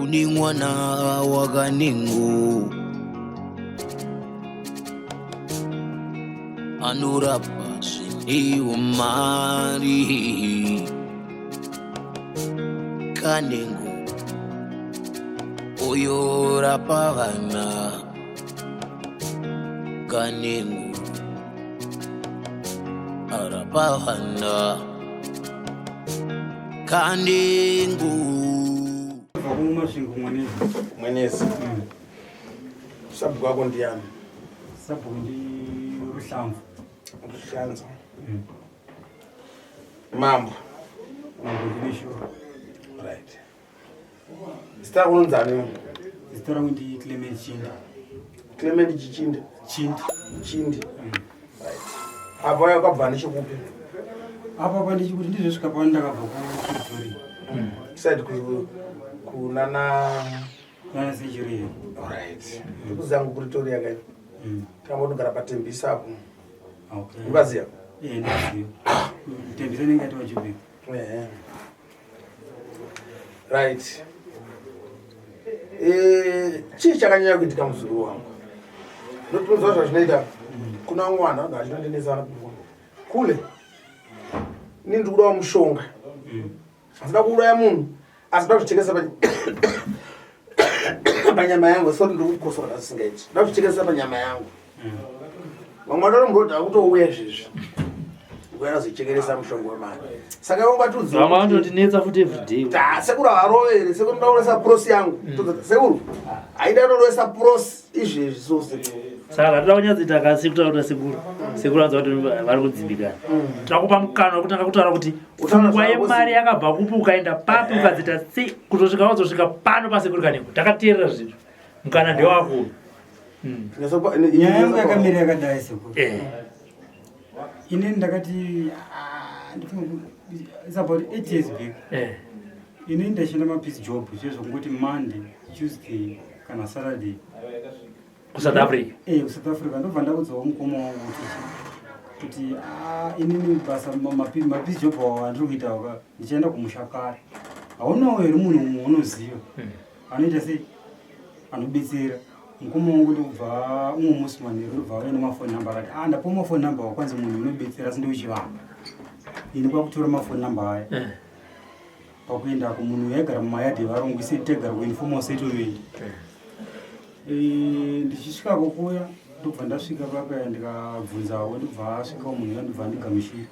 uni mwana wakaningu anorapa zvineiwo mari kanengu oyorapa vana kanengu arapa vana kanengu mwenezi sabu kwako ndiyani? Sabu ndi Ruhlamvu. Ruhlanza. Mambo Ndisho. Right. Sitara kunonzani? Sitara ndi Clement Chindi. Clement Chindi. Chindi. Right. Apa yakabva nechekupi? Apa panditi kuti ndizosvika panda kabva ku Pretoria. Side kunana Sejiri. Alright. Dzangu Pretoria kai. Kama ndogara patembisa hapo. Okay. Ubaziya? Ndaziyo. Tembisa ningati wajubi. Right. Chii chakanyanya kuitika muzuru wangu. Ndotozoa zvazvinoita kuna mwana ndachinondenezana kule. Ini ndiri kudawo mushonga. Asida kuuraya munhu, asida kuzvichekesa panyama yangu, sori ndiri kukosora zisingaiti. Nda kuzvichekesa panyama yangu. Vamwe vatorombooti akutouya izvezvi. Ngoenda kuzochekeresa mushonga wemari. Saka ungatudzi. Vamwe vandotinetsa futi everyday. Sekuru harovere, sekuru ndauresa purosi yangu. Sekuru, haida kutoresa purosi izvezvi sose. Saka toda kunyatsita kasi kutaura sekuru. Sekuru anza kuti vari kudzimbikana. Takupa mukana wekutanga kutaura kuti pfungwa yemari yakabva kupi ukaenda papi ukadzita sei kutosvika wazosvika pano pasekuru kaneko. Takateerera zvinhu. Mukana ndewako. Nyaya yangu yakamira yakadai sekuru. Ini ndakati it's about 8 years back. Ini ndashanda mapiece job zvezvokuti Monday, Tuesday kana Saturday. South Africa. South Africa ndobva ndakudzawo mukoma wangu kuti inini basa mapiece job wandiri kuita waka ndichaenda kumusha kare. Haunawo here munhu unoziva anoita sei anobetsera. Mukoma wangu ndobva umwe musi manheru ndobva auya nemafoni namba akati ndapo mafoni namba wakwanzi munhu unobetsera asi ndeuchivanga. Ini kwakutora mafoni namba aya pakuendako munhu yaigara mumayadhi evarungu isati taigara kuinformal settlement. Ndichisvikako kuya ndobva ndasvika papaya ndikabvunzawo ndobva asvikawo munhu yandobva ndigamushira.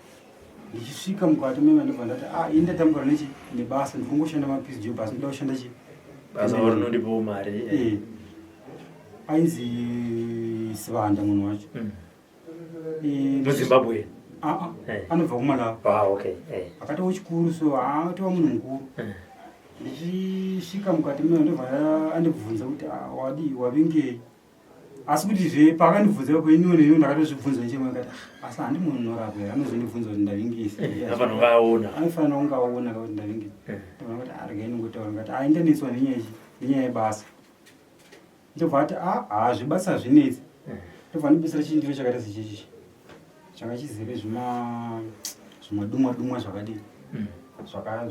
Ndichisvika mukati mema ndobva ndati ini ndatambura nebasa ndikungoshanda mapiece job asi ndoda kushanda chi basa rinondipawo mari. Ainzi Sivanda munhu wacho. MuZimbabwean. Anobva kuMalawi. Okay. Akatova chikuru so atova munhu mukuru. Ndichisvika mukati mema ndobva andibvunza kuti wavingei. Asi kuti pakandibvunza kweniniwo neniwo ndakatozvibvunza nechemwe akati asi handi munhu unorapa here anozondibvunza kuti ndavingisa. Anofanira kunge aona kuti ndavingisa. Ndobva ndati regai ndingotaura ngati indanetswa nenyaya yebasa. Ndobva ati zvibasa hazvinetsi. Ndobva ndibisira chindiro chakaita sechichi changa chizere zvimadumwa zvakadii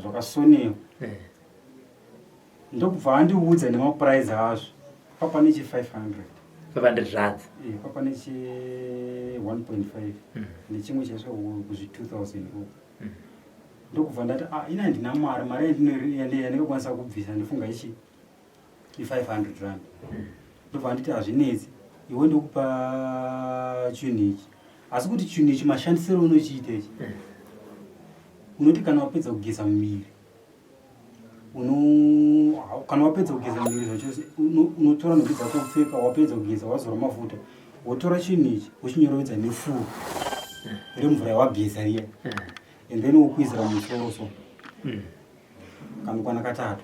zvakasonewa. Ndobva andiudza nemapuraizi azvo. Papa nechi 500 rands. Papa nechi 1.5 nechimwe chaiswa kuzvi 2000 uko. Ndokubva ndati ina handina mari yandingakwanisa kubvisa ndifunga ichi i500 rand. Ndobva nditi hazvinetsi iwe ndokupa chinhu ichi asi kuti chinhu ichi mashandisiro unochiita ichi unoti kana wapedza kugeza muviri kana wapedza kugeza muviri zvachose unotora nhumbi dzako kupfeka wapedza kugeza wazora mafuta wotora chinhu ichi wochinyorodza nefuro remvura yawageza riya and then wokwizira musoro so kamukwana katatu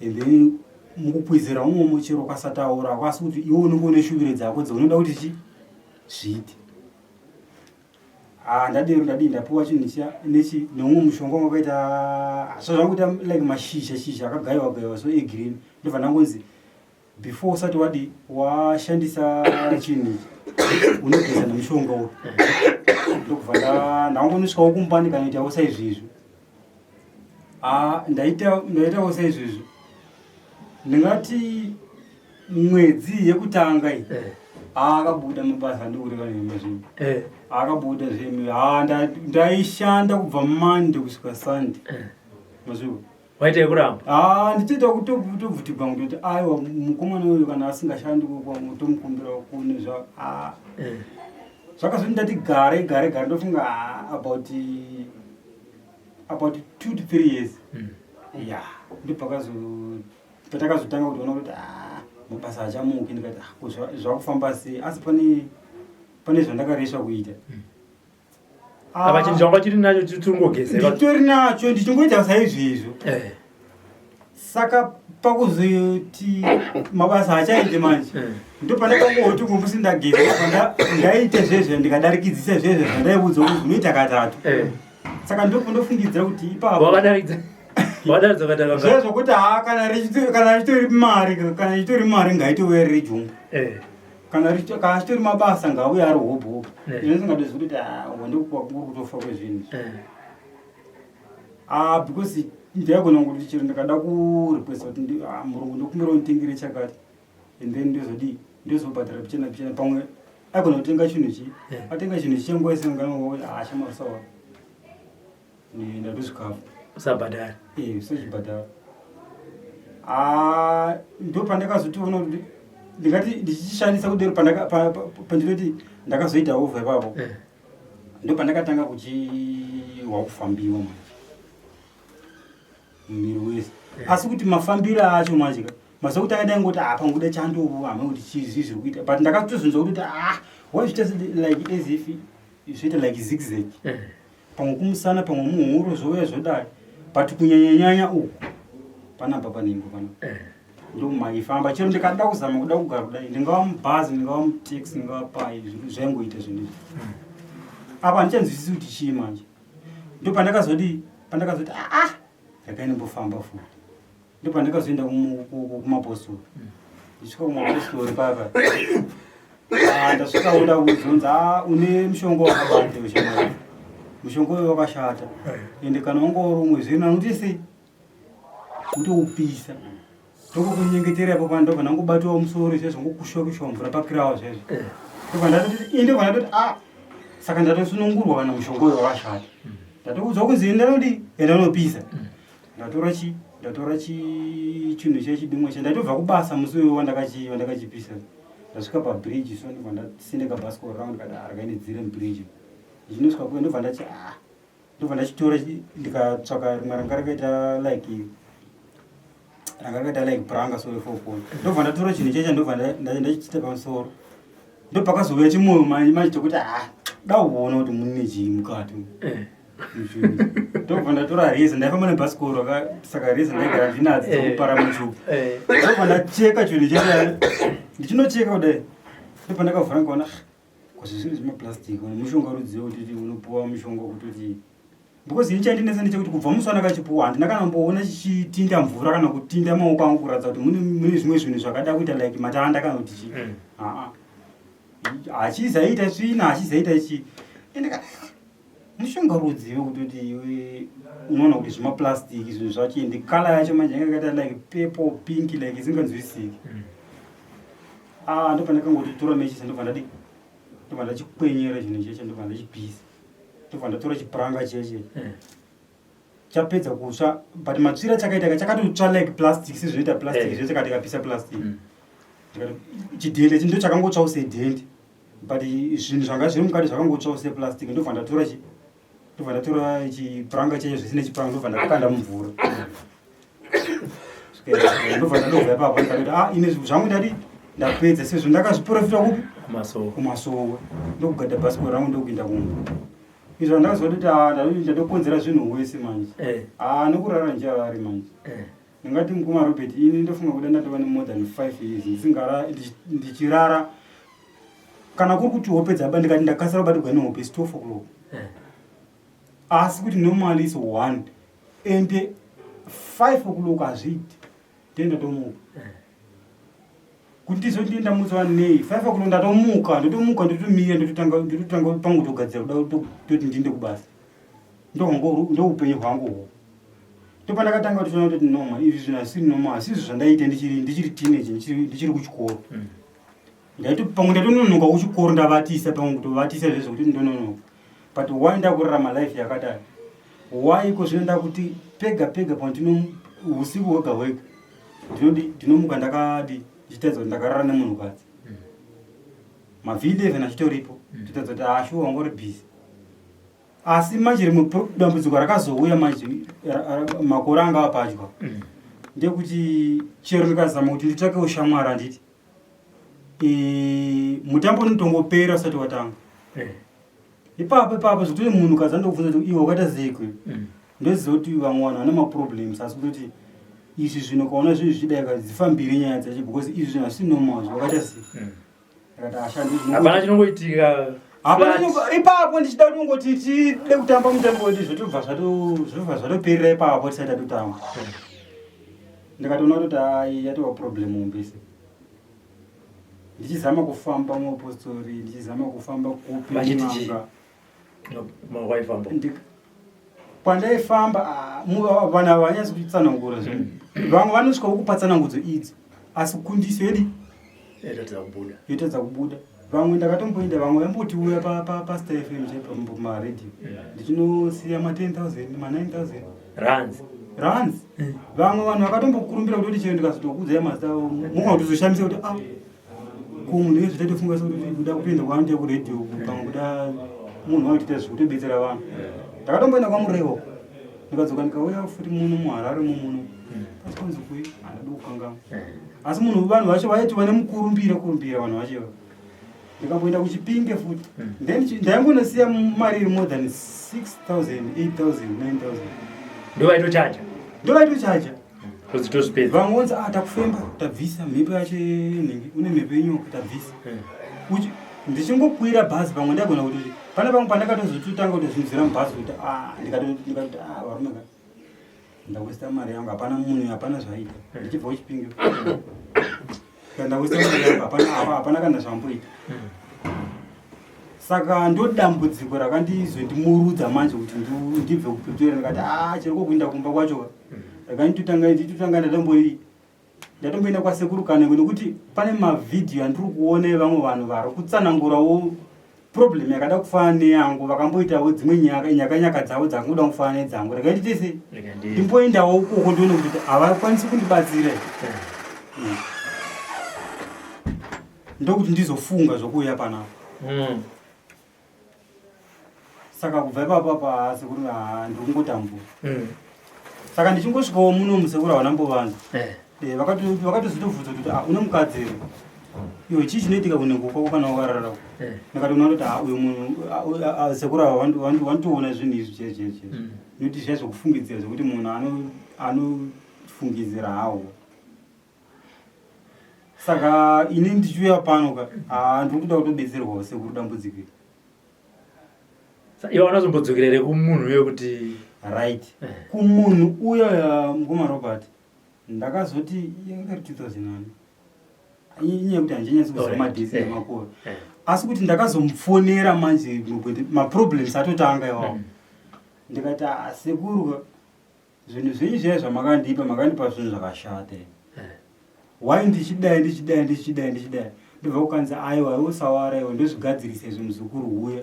and then mukukwizira umwe chero kwasataura kwasi kuti iwe unenge une shuviro dzako dzaunoda kuti zviite. Ndadii ndapuwa chinhu nechi neumwe mushonga wakaita zvazvangoita like mashizha akagaiwa so egreen. Ndobva ndangonzi before usati washandisa chinhu unogeza nemushonga uyu. Ndokubva ndangonosvikawo kumbani kanoitawo saizvizvi. Ndaitawo saizvizvi ndingati mwedzi yekutanga iyi akabuda mabasa ndikureka nemazvino akabuda zvemi ndaishanda kubva Monday kusvika Sunday mazvino waita yekuramba ndichiita kutobvutirwa kuti aiwa mukomana uyu kana asingashandi tomukumbirawo kune zvakazoti ndati gare ndofunga about 2 to 3 years patakazotanga kutoona kuti mabasa achamuki ndikati zvakufamba sei asi pane zvandakareswa kuita apa chinhu changa chiri nacho tiringogezera nditori nacho ndichingoita saizvizvo saka pakuzoti mabasa achaite manje ndopandakangoti kumbusi ndageza ndaite zvezvo ndikadarikidzisa zvezvo zvandaiudzwa kuti unoita katatu saka ndofungidzira kuti ipapo zvezvo kuti kana richitori mari ngaitove riri jumbo kana chitori mabasa ngauye ari hobho inosingadoziva kuti ndokuri kwezvinhu because ndaigona kuti chero ndikada kurequesta kuti murungu ndokumbira unditengere chakati and then ndozobhadhara pichena pamwe aigona kutenga chinhu chi atenga chinhu chi chenguva isingangoa chamarusawa ndatozvikafu usabhadhara usachibhadhara ndopandakazotiona kuti ndingati ndichishandisa kudero pandinoti ndakazoita ovha ipapo ndopandakatanga kuchiwa kufambiwa manje mumiri wese asi kuti mafambiro acho manje masokuti akadaingoti panguda chandovo hama kuti chizvi zviri kuita but ndakatozvinzwa kuti why zviita like as if zvoita like zigzag pamwe kumusana pamwe muhuro zvouya zvodai but kunyanyanyanya uku panapa panengo pana ndomaifamba chero ndikada kuzama kuda kugara kudai ndingava mubhazi ndingava mutaxi ndingava pai zvaingoita zvinhu izvi apa handichanzwisisi kuti chii manje ndopandakazoti ndakaimbofamba futi ndopandakazoenda kumapostori ndisvika kumapostori papa ndasvikaona kuzonzi une mushonga wakabande ushamai mushonga uyu wakashata ende kana wanga uri umwe zvino anoti sei utoupisa tokokunyengetera ipapo ndobva ndangobatiwa musoro izvezvo ngokushwa mvura pakirawo zvezvo ndobva saka ndatosunungurwa kana mushonga uyu wakashata ndatokudzwa kunzi endanodi endanopisa ndatora chinhu chechidimwe ndatobva kubasa musi uyo wandakachipisa ndasvika pabridge so ndobva ndasindika bhasikoro rangu ndikati rakaindidzire mubridge ndichinosvika kuye ndobva ndachitora ndikatsvaka rimwe ranga rakaita like branga sore fokoni ndobva ndatora chinhu checha ndobva ndachichita pamusoro ndopakazouya chimwoyo manje chokuti dauona kuti mune chii mukati ndobva ndatora reza ndaifamba nebhasikoro saka reza ndaigara ndinadzo dzokupara muchupa ndobva ndacheka chinhu checha ndichinocheka kudai ndobva ndakavhura ndikaona kwazvo zvinhu zvemaplastiki mushonga rudzivo kuti unopuwa mushonga kutoti because ini chandinesa ndechekuti kubva musi wandakachipuwa handina kana mboona chichitinda mvura kana kutinda maoko angu kuratidza kuti mune zvimwe zvinhu zvakada kuita like matanda kana kuti chii hachizaita svina hachizaita chii mushonga rudzivo kutoti iwe unoona kuti zvimaplastiki zvinhu zvacho ende kala yacho manje yanga yakaita like purple pink like isinganzwisiki ndobva ndakangotitora mechisa ndobva ndachikwenyera chinhu cheche ndobva ndachipisa ndobva ndatora chipuranga cheche chapedza kutsva but matsvira chakaita chakatotsva like plastic sezvinoita plastic zvese katikapisa plastic chidhende chi ndo chakangotsvawo sedhende but zvinhu zvanga zviri mukati zvakangotsvawo seplastic ndobva ndatora chipuranga cheche zvisine chipuranga ndobva ndakakanda mumvura ndobva ndadobva ipapo ndikati ine zvangu ndati ndapedza sezvo ndakazviprofita kupi kumasoko ndokugada bhasikoro rangu ndokuenda kumwe izvo ndakazoda kuti ndatokonzera zvinhu wese manje nokurara ndicharari manje ndingati mukoma Robert ini ndofunga kuti ndatova more than 5 years ndichirara kana kuri kuti hope dzaba ndikati ndakasara kubatirwa nehope 12 o'clock asi kuti normally is 1 ende 5 o'clock hazviiti tenda tomuka kuti ndizoti ndindamutswa nei 5 o'clock ndatomuka ndotomira ndototanga pangu togadzira kuda toti ndinde kubasa ndoupenyu hwangu ndopandakatanga kutiona kuti normal izvi zvinhu asiri normal asizvo zvandaita ndichiri teenage ndichiri kuchikoro pamwe ndatononoka kuchikoro ndavatisa pamwe kutovatisa zvezvo kuti ndononoka but why ndakurarama life yakadai why kozvinoenda kuti pega pamwe usiku hwega ndinomuka ndakadi ndichitaedza kuti ndakarara nemunhukadzi mavhili 11 achitoripo nditaedza kuti ashuwa wangori busy asi manje rimwe dambudziko rakazouya manje makore anga apadya ndekuti chero ndikazama kuti nditsvake ushamwari handiti mutambo unotongopera usati watanga ipapo zvekuti munhu kadzi andokubvunza kuti iwe wakaita zeiko ndoziva kuti vamwe vanhu vane maproblems asi kuti izvi zvino kaona zvinhu zvichidai dzifambire nyaya dzacho because izvi zvinhu hasisi normal zvawakaita sei akati ashandi hapana chinongoitika ipapo ndichida kungoti tide kutamba mutambo wedu zvotobva zvatoperera ipapo tisati tatotamba ndikatoona kuti hai yatova problem umbese ndichizama kufamba muapostori ndichizama kufamba kupi pandaifamba vanhu havanyasi kuchitsanangura zvinhu vamwe vanosvika kukupatsanangudzo idzo asi kundiso yedi yotadza kubuda vamwe ndakatomboenda vamwe vamboti uya pastar fm chaipamarediyo ndichinosiya ma10,000 ma9,000 runs vamwe vanhu vakatombokurumbira kuti chero ndikazotokudzai mazita mumwe kutozoshamisa kuti munhu vezvitatofunga sekuti kuda kutoenda kwaanoita kuredhiyo pamwe kuda munhu wakutoita zvekutobetsera vanhu ndakatomboenda kwamurewo ndikadzoka ndikauya futi muno muharare muno pasikonzi kui handadi kukangama asi munhu vanhu vacho vaiti vane mukurumbira vanhu vacho ndikamboenda kuchipinge futi ndaingonosiya mari iri more than 6,000 8,000 9,000 ndovaitochaja vamwe vonzi takufemba tabvisa mhepo yacho yenhingi une mhepo yenyoka tabvisa ndichingokwira bhazi pamwe ndagona kuti pane pamwe pandakatozototanga kutozvinzira mubhazi kuti ndikatoti varume ka ndawesta mari yangu hapana munhu hapana zvaita ndichibva kuchipinge ndawesta mari yangu hapana kana zvamboita saka ndodambudziko rakandizondimurudza manje kuti ndibve kupretoria ndikati chiri kokuinda kumba kwacho nditotanga ndatomboenda kwasekuru kane nekuti pane mavhidhiyo andiri kuona vamwe vanhu vari kutsanangurawo problem yakada kufanana neyangu vakamboitawo dzimwe nyaka dzavo dzakangoda kufanana nedzangu rekaititese ndimboendawo ukoko ndione kuti havakwanisi kundibatsira ndokuti ndizofunga zvokuuya panapa saka kubva ipapa sekuru ndiri kungotambura saka ndichingosvikawo muno musekuru havanambovanza vakatozotobvunza kuti une mukadzi here iwe chii chinoitika kunengukwako kana wakararako ndakatoona kuti uyo munhu sekuru ava vanotoona zvinhu izvi checheche noti zviya zvokufungidzira zvokuti munhu anofungidzira hawo saka ini ndichiuya pano ka ndiri kuda kutobetserwawo sekuru dambudzikiri iwe anozombodzokerere here kumunhu uyo kuti right kumunhu uyo mukoma Robert ndakazoti ingari 2009 inyaya kuti handinyatsi kuziva madhisi emakore asi kuti ndakazomufonera manje maproblems atotanga iwawo ndikati sekuru zvinhu zvenyu zviya zvamakandipa makandipa zvinhu zvakashata wai ndichidai ndobva kukanza aiwa usawara iwe ndozvigadzirisa izvo muzukuru uya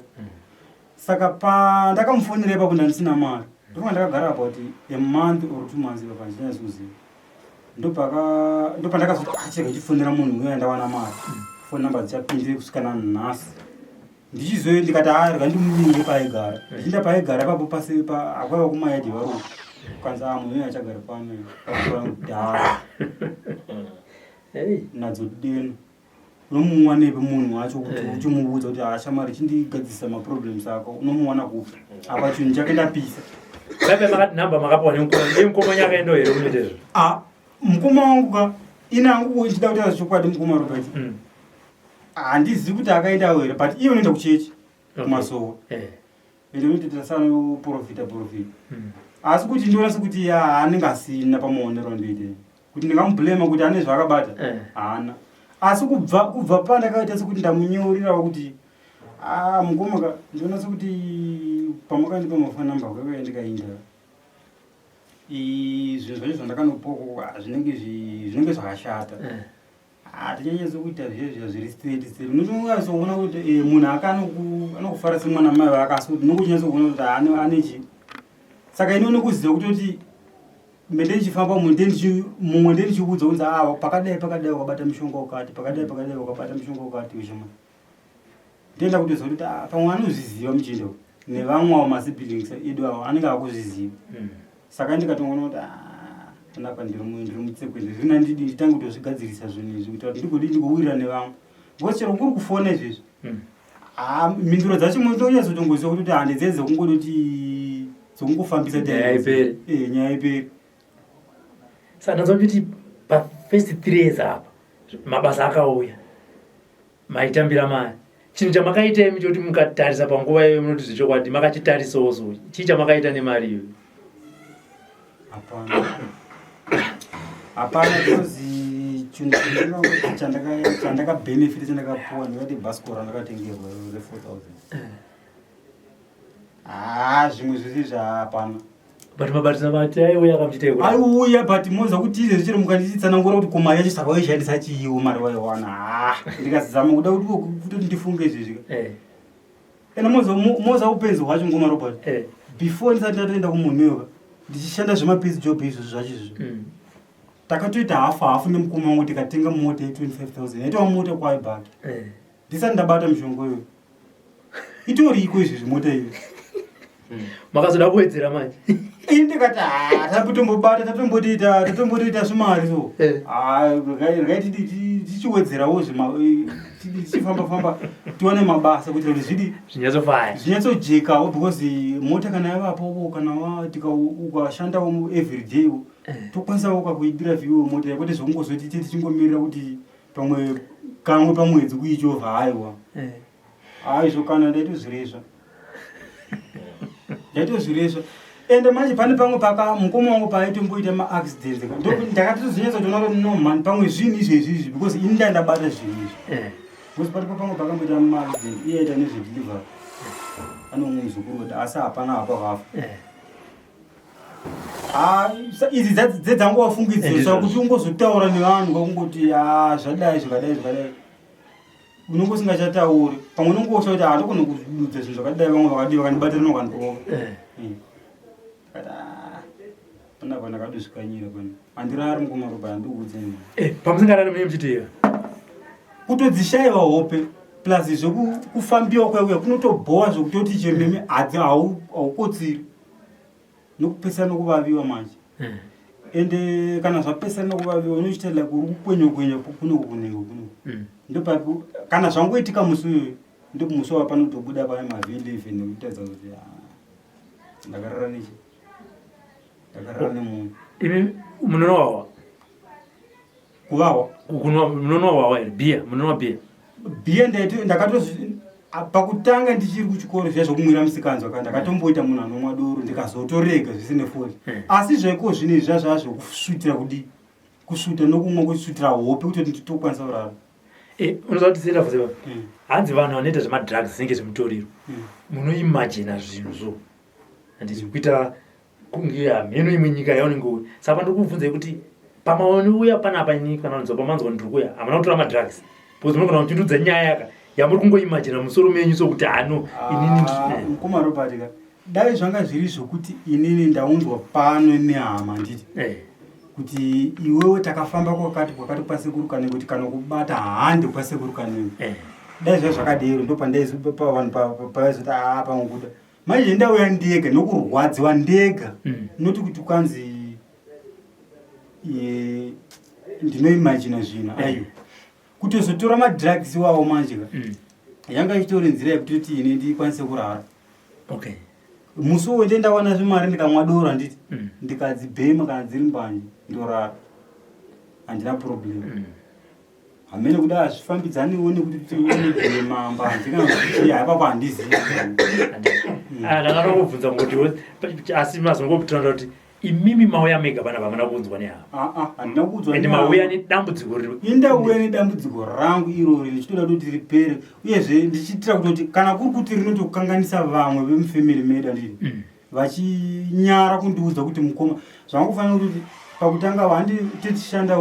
saka pandakamufonera ipapo ndandisina mari ndokuma ndakagara about a month or 2 months ipapo handinyatsi kuziva ndopandakazoti chirega chifonera munhu uya ndawana mari phone number dzichapindire kusvikana nhasi ndichizoyo ndikati rega ndimuninge paaigara ndichinda paaigara ipapo pasepa akwaiva kumayadhi varuka kukanza munhu uya achagara pano kudhara nadzodeno unomuwanepe munhu wacho kuti uchimuudza kuti shamari chindigadzisa maproblems ako unomuwana kupi apa chinhu chake ndapisa kaipe makati nhamba makapiwa nemukoma nyaka endo here munoitezvo mukoma wangu ka inangu ndichida kutaura zvokwadi mukoma Robert handizivi kuti akaendawo here but iye unoenda kuchechi kumasowa ende unotoita sanoprofita asi kuti ndiona sekuti hanenge asina pamaonero ndoite kuti ndingamublema kuti ane zvaakabata haana asi kubva pandakaita sekuti ndamunyorerawo kuti mukoma ndiona sekuti pamakandipa mafanamba kwakaya ndikainda zvinhu zvacho zvandakanopoko zvinenge zvakashata. Hatichanyatso kuita zviri straight. Unotoona kuti munhu anokufara semwana mai vake asi kuti unongochinyatsokuona kuti anechi. Saka ini unokuziva kutoti mende ndichifamba mumwe ndichiudza kunzi pakadai wakabata mushonga wakati, pakadai wakabata mushonga wakati ushoma. Ndienda kutoziva kuti pamwe anozviziva muchindo nevamwe masiblings edu avo anenge akuzviziva. Saka ndikatoona kuti panapa ndiri mutsekwende zvina ndidi nditange kutozvigadzirisa zvinhu izvi kuita kuti ndigowirira nevamwe. Ngokuti chero kuri kufona izvezvi mhinduro dzacho munonyatsotongoziva kuti handedzedze kungodoti dzokungofambisa nyaya iperi. Saka ndazwa kuti pafirst 3 years apa mabasa akauya maitambira mari. Chinhu chamakaita imi choti mukatarisa panguva iyoyo munoti zvechokwadi makachitarisawo so chii chamakaita nemari iyoyo? Hapana kozi chinhu chandakabenefita chandakapuwa ndakati bhasikoro randakatengerwa re4,000. Zvimwe zvisi zvahapana. But mabatisa bati aiuya akamuchiteiko? Aiuya but moza kuti izvezvi chero mukanditsanangura kuti koma yacho saka waishandisa chiiwo mari waiwana. Ndikazama kuda kuti ndifunge izvezvi. Ena moza upenzi hwacho ngoma Robert. Before ndisati ndatoenda kumunhu ndichishanda zvemapiece job izvo zvacho izvo. Takatoita hafu nemukoma wangu tikatenga mota ye25,000. Yaitwa mota kwaibhata. Ndisati ndabata mushongo iyoyo. Itoriko izvezvi mota iyo. Makazoda kuwedzera manje. Ndikati tatomboita zvimari so. Rakaiti tichiwedzerawo tichifamba tiwane mabasa kuitira kuti zvidi zvinyatsojekawo because mota kana yavapo kana ukashanda everyday tokwanisa ukakuidiraviwo mota yakwete zvokungozoti tichingomirira kuti pamwe kamwe pamwedzi kuichovha haiwa. Izvo kana ndaitozvirezva. Ende manje pane pamwe mukoma wangu paaitomboita maaccident ndakatozonyatsotoona kuti no man pamwe zvinhu izvezvi because ini ndandabata zvinhu izvi. Because paripo pamwe pakamboita maaccident iye aita nezvedelivery anomwe muzukuru kuti asi hapana hapavafa. Idzi dzedzangu wafungidzisa kuti ungozotaura nevanhu kwakungoti zvadai zvakadai unongo usingachatauri pamwe unongosha kuti handokona kududza zvinhu zvakadai vamwe vakadiwa vakandibatira nokandova. Panapa ndakadosvikanyira pano handirari mukomaroba handikuudzeni. Pamusingarari mune muchiteya kutodzishayiwa hope plus zvokufambiwa kwauya kunotobhowa zvokutoti chero nemi haukotsiri nokupesana nokuvaviwa manje. Ende kana zvapesana nokuvaviwa unochitela kuri kukwenya kunoko kunenge ndopapo kana zvangoitika musi uyoyo ndopumusi wapanotobuda pane mavhili nekutadza kuti ndakarara nemunhu. Imi munonowawa kuvawa munonowawa here bhiya munonowa bhiya ndakatozi pakutanga ndichiri kuchikoro zviya zvokumwira musikanzwa ndakatomboita munhu anomwa doro ndikazotorega zvisine foni. Asi zvaiko zvine zvazvokusvutira kudi kusvuta nokumwa kusvutira hope kutoti nditokwanisa kurara. Unoziva kuti senda fuziva hanzi vanhu vanoita zvemadrugs zvinenge zvemutoriro munoimagina zvinhu zvo handiti kuita kunge hamheno imwe nyika yaunenge uri. Saka ndokubvunzai kuti pamaoni uya panapa ini kana unonzwa pamanzwa ndiri kuya hamuna kutora madrugs because munogona kutindudza nyaya yamuri kungoimagina musoro menyu sokuti hano inini mukoma Robert dai zvanga zviri zvokuti inini ndaunzwa pano nehama nditi kuti iwewe takafamba kwakati kwasekuru kane kuti kana kubata hande kwasekuru kane dai zvakadero ndopandaizopa vanhu pavaizoti panguda manje ndauya ndega nokurwadziwa ndega noti kuti kwanzi ndinoimagina zvinhu aiyo kutozotora madrugs iwawo manje yanga ichitori nzira yekutoti ine ndikwanise kurara. Musi uwo ndendawana zvimari ndikamwa doro handiti ndikadzibhema kana dziri mbanje ndorara handina problem. Hamene kuda hazvifambidzaniwo nekuti tione bhema mbanje kana kuti haipapo handizivi. Ndakatokubvunza kuti asi mazongoputana kuti imimi mauya mega panapa hamuna kuunzwa nehama. Handina kuudzwa ende mauya nedambudziko riri. Indauya nedambudziko rangu irori ndichitoda kuti ripere uyezve ndichitira kutoti kana kuri kuti rinotokanganisa vamwe vemufamily medu handiti vachinyara kundiudza kuti mukoma zvangofanira kuti pakutanga wandi tichishanda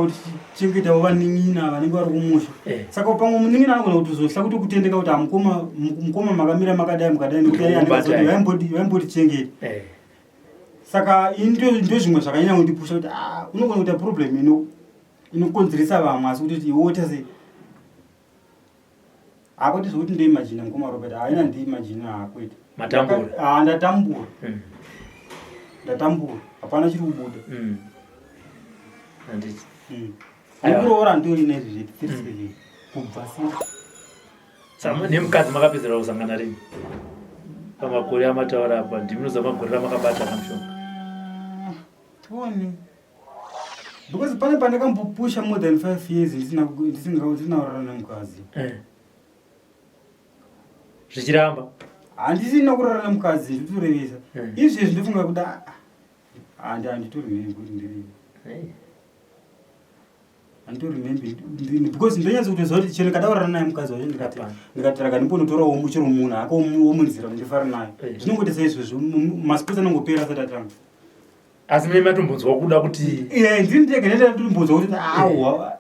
tichengeta vaning'ina vanenge vari kumusha saka pamwe muning'ina anogona kutozosha kuti kutendeka kuti mukoma makamira makadai nekuti vaimbotichengeta saka ndo zvimwe zvakanyanya kundipusha kuti unogona kuita problem inokonzeresa vamwe asi kuti iwota sei akwete zvokuti ndoimagina mukoma robert haina ndiimagina akwete ndatambura hapana chiri kubuda ndikuroora ndori nezvi zvetirisivi kubva sei nemukadzi makapedzera kusangana rini pamakore amataura apa ndiminoza magorera makabata kamushonga tione because pane pandakambopusha more than 5 years ndisinaurara nemukadzi zvichiramba handisina kurara nemukadzi nditorevesa izvezvi ndofunga kuti handitori kuti ndiri because ndonyatsa kutoziva kuti chero kadaurara naye mukadzi wacho ndikatira ndimbonotorawo muchero munhu ake womunzira ndifara nayo zvinongoita saizvozvo masipotsi anongopera asati atanga asi mimi matombonzwa kuda kuti ndini ndega ndatombonzwa kuti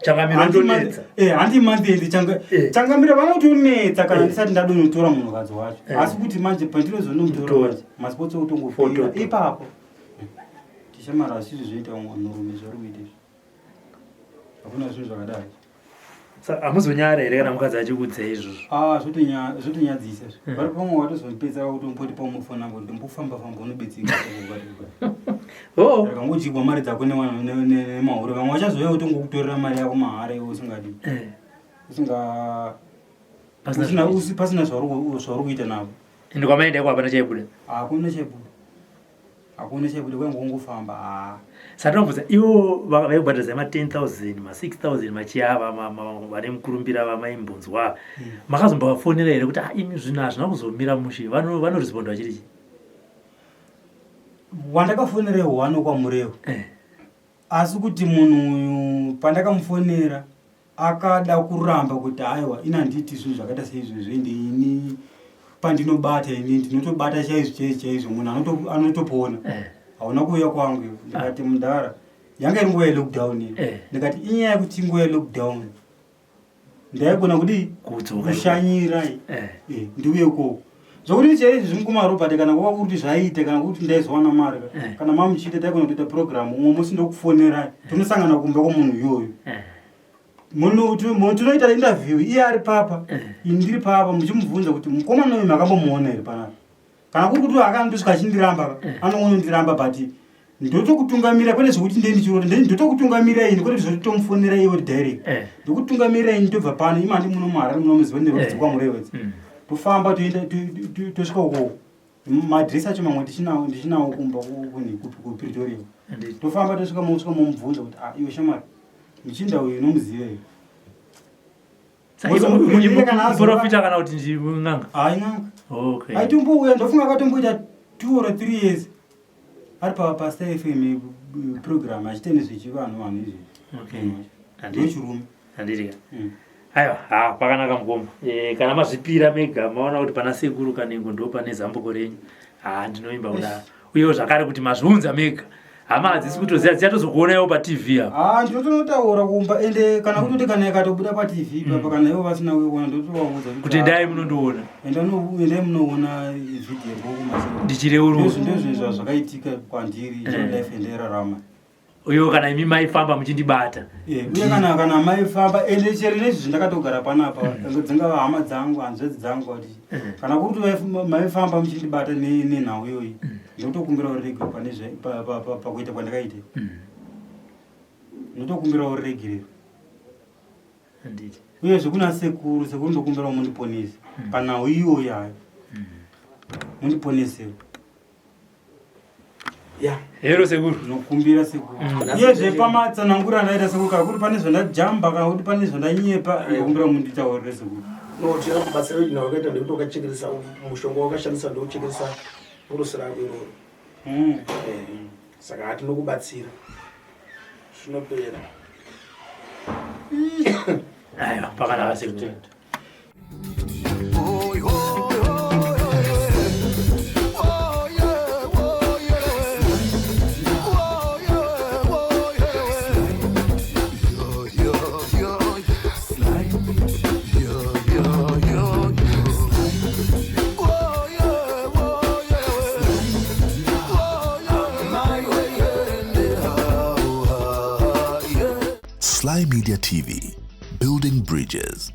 changamira ndonetsa handimanzendi changamira vanotonetsa kana ndisati ndadonotora munhukadzi wacho asi kuti manje pandinozonomutora masipotsi otongopera ipapo tishamara asizvi zvoita murume zvari kuita izvi hakuna zvinhu zvakadai hamuzonyara here kana mukadzi achikudzai izvozvo zvotonyadzisa vari pamwe watozopedza kutomboti pamufona kuti ndombofamba-famba unobetsika akangojigwa mari dzako nemahuro vamwe vachazoya kutongokutorera mari yako mahara iwe usingadi pasina zvauri kuita navo ende kwamaenda iko hapana chaibuda hakuna chaibuda kwangongofamba satomboza ivo vaikubhadhaza ma10,000 ma6,000 machiava vane mukurumbira vamaimbonzwa makazombovafonera here kuti imi zvinhu hazvina kuzomira mushe vanoresponda vachirichi wandakafonera hwano kwamurewo asi kuti munhu uyu pandakamufonera akada kuramba kuti aiwa inanditi zvinhu zvakaita seizvozvo ende ini pandinobata ini ndinotobata chaizvo munhu anotopona hauna kuuya kwangu ndikati mudhara yanga iri nguva yelockdown ndikati inyaya yekuti nguva yelockdown ndaigona kudi kushanyirai ndiuye ikoko zvokuti chaizvi zvimukumarobhati kana kuva kuti zvaite kana kuti ndaizowana mari kana mamuchita taigona kutoita programu umwe musi ndokufonerai tinosangana kumba kwomunhu iyoyo munhu tinoita interview iye ari papa ini ndiri papa muchimubvunza kuti mukomana uyu makambomuona here panapa kana kuri kuti akandosvika achindiramba anongonondiramba but ndotokutungamira kwete zvokuti ndendichirota ndotokutungamira ini kwete zvotomufonera iwe direct ndokutungamira ini tobva pano ima ndi muno muharare munomuziva nerodzi kwamurewedzi tofamba toenda tosvika ukoko madresi acho mamwe ndichinawo kumba kupretoria tofamba tosvika momubvunza kuti iwe shamari muchinda uyu nomuziva profita kana kuti ndin'anga n'anga aitombouya ndofunga akatomboita 2 or 3 years ari pastar fm program achita nezvechivanhu izvi ndochirume handirika aiwa pakanaka mukoma kana mazvipira mega maona kuti pana sekuru kanengo ndo pane zambuko renyu ndinoimba kudaro uyewo zvakare kuti mazviunza mega hama hadzisi kutoziva dzichatozokuonaiwo patv apa ndotonotaura kumba ende kana kutoti kana yakatobuda patv papa kana ivo vasina kuiona ndotovaudza kuti endai munondiona endai munoona vhidhiyo ngokumasii ndozvinhu zvakaitika kwandiri life endairarama uyewo kana imi maifamba muchindibata uye kana maifamba ende chero nezvi zvindakatogara panapa dzingava hama dzangu hanzvedzi dzangu ati kana kuti maifamba muchindibata nenhau iyoyi ndotokumbira urege pakuita kwandakaita ndotokumbira uregerero uyezve kuna sekuru ndokumbira mundiponese panhau iyoyi hayo mundiponesewo hero sekuru nokumbira sekuru iyezve pamatsanangura ndaita sekuru kana kuti pane zvandajamba kana kuti pane zvandanyepa nokumbira munditaurire sekuru notina kubatsira ina wakaita ndekuti wakachekeresa mushonga wakashandisa ndouchekeresa urusi rako iroro saka hatinokubatsira zvinopera aiwa pakanaka sekuru Sly Media TV, building bridges.